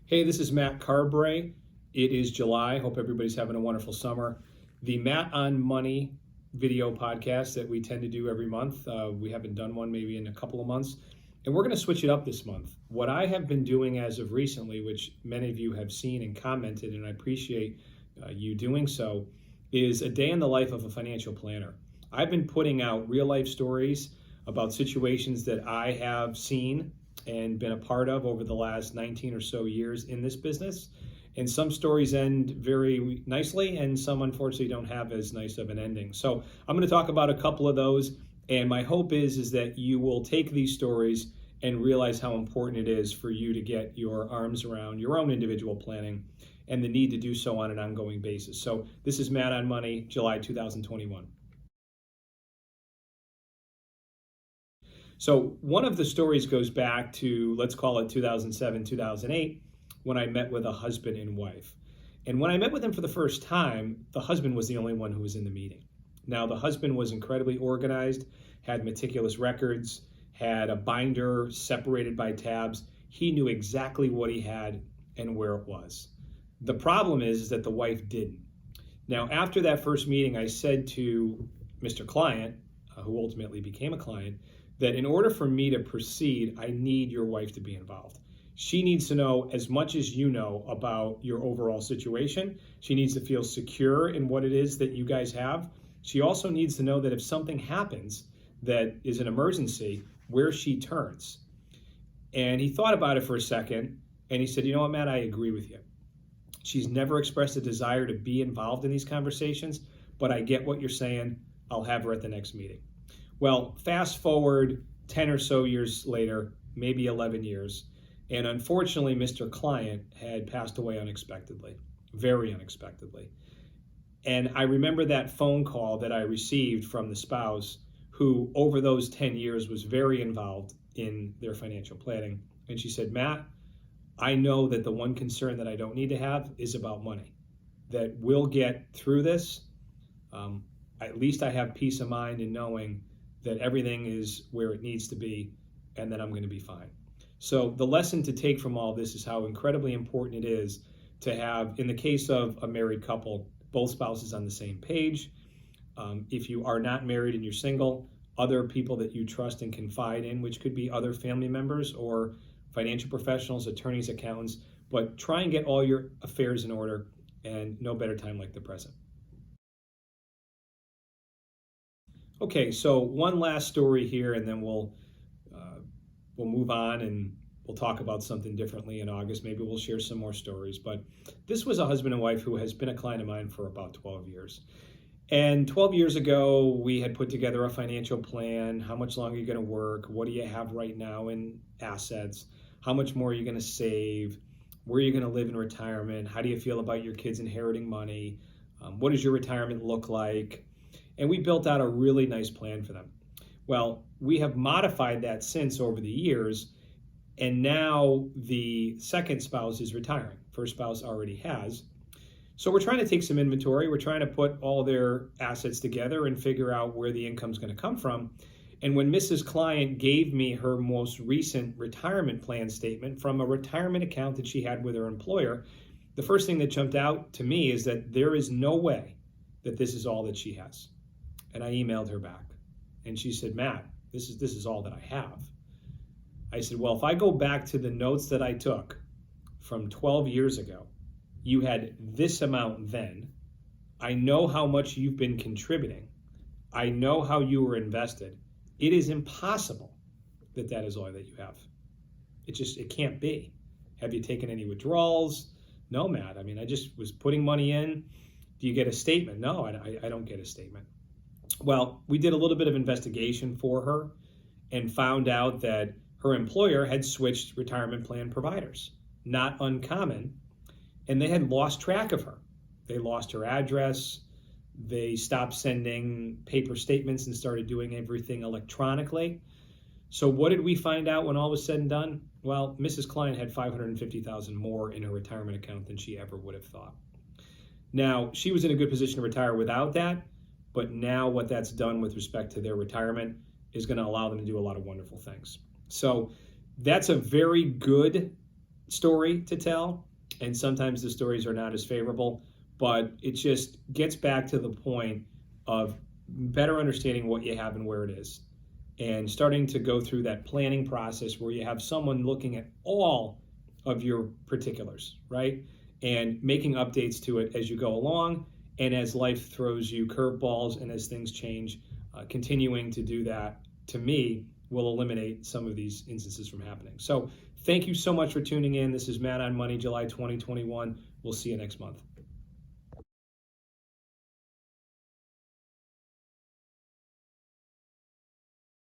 Hey, this is Matt Carbray. It is July. Hope everybody's having a wonderful summer. The Matt on Money video podcast that we tend to do every month. We haven't done one maybe in a couple of months, and we're going to switch it up this month. What I have been doing as of recently, which many of you have seen and commented, and I appreciate you doing so, is a day in the life of a financial planner. I've been putting out real life stories about situations that I have seen and been a part of over the last 19 or so years in this business. And some stories end very nicely, and some unfortunately don't have as nice of an ending. So I'm going to talk about a couple of those, and my hope is that you will take these stories and realize how important it is for you to get your arms around your own individual planning and the need to do so on an ongoing basis. So this is Matt on Money, July 2021. So one of the stories goes back to, let's call it 2007, 2008, when I met with a husband and wife. And when I met with them for the first time, the husband was the only one who was in the meeting. Now, the husband was incredibly organized, had meticulous records, had a binder separated by tabs. He knew exactly what he had and where it was. The problem is that the wife didn't. Now, after that first meeting, I said to Mr. Client, who ultimately became a client, that in order for me to proceed, I need your wife to be involved. She needs to know as much as you know about your overall situation. She needs to feel secure in what it is that you guys have. She also needs to know that if something happens that is an emergency, where she turns. And he thought about it for a second, and he said, you know what, Matt, I agree with you. She's never expressed a desire to be involved in these conversations, but I get what you're saying. I'll have her at the next meeting. Well, fast forward 10 or so years later, maybe 11 years, and unfortunately, Mr. Client had passed away unexpectedly, very unexpectedly. And I remember that phone call that I received from the spouse who, over those 10 years, was very involved in their financial planning. And she said, Matt, I know that the one concern that I don't need to have is about money, that we'll get through this. At least I have peace of mind in knowing that everything is where it needs to be and that I'm going to be fine. So the lesson to take from all this is how incredibly important it is to have, in the case of a married couple, both spouses on the same page. If you are not married and you're single, other people that you trust and confide in, which could be other family members or financial professionals, attorneys, accountants, but try and get all your affairs in order, and no better time like the present. Okay, so one last story here, and then we'll move on and we'll talk about something differently in August. Maybe we'll share some more stories. But this was a husband and wife who has been a client of mine for about 12 years. And 12 years ago, we had put together a financial plan. How much longer are you going to work? What do you have right now in assets? How much more are you going to save? Where are you going to live in retirement? How do you feel about your kids inheriting money? What does your retirement look like? And we built out a really nice plan for them. Well, we have modified that since over the years, and now the second spouse is retiring. First spouse already has. So we're trying to take some inventory. We're trying to put all their assets together and figure out where the income's going to come from. And when Mrs. Client gave me her most recent retirement plan statement from a retirement account that she had with her employer, the first thing that jumped out to me is that there is no way that this is all that she has. And I emailed her back. And she said, Matt, this is all that I have. I said, well, if I go back to the notes that I took from 12 years ago, you had this amount then. I know how much you've been contributing. I know how you were invested. It is impossible that that is all that you have. It can't be. Have you taken any withdrawals? No, Matt. I mean, I just was putting money in. Do you get a statement? No, I don't get a statement. Well, we did a little bit of investigation for her and found out that her employer had switched retirement plan providers. Not uncommon. And they had lost track of her. They lost her address. They stopped sending paper statements and started doing everything electronically. So what did we find out when all was said and done? Well, Mrs. Client had $550,000 more in her retirement account than she ever would have thought. Now, she was in a good position to retire without that, but now what that's done with respect to their retirement is going to allow them to do a lot of wonderful things. So that's a very good story to tell, and sometimes the stories are not as favorable, but it just gets back to the point of better understanding what you have and where it is, and starting to go through that planning process where you have someone looking at all of your particulars, right? And making updates to it as you go along, and as life throws you curveballs and as things change, continuing to do that, to me, will eliminate some of these instances from happening. So thank you so much for tuning in. This is Matt on Money, July 2021. We'll see you next month.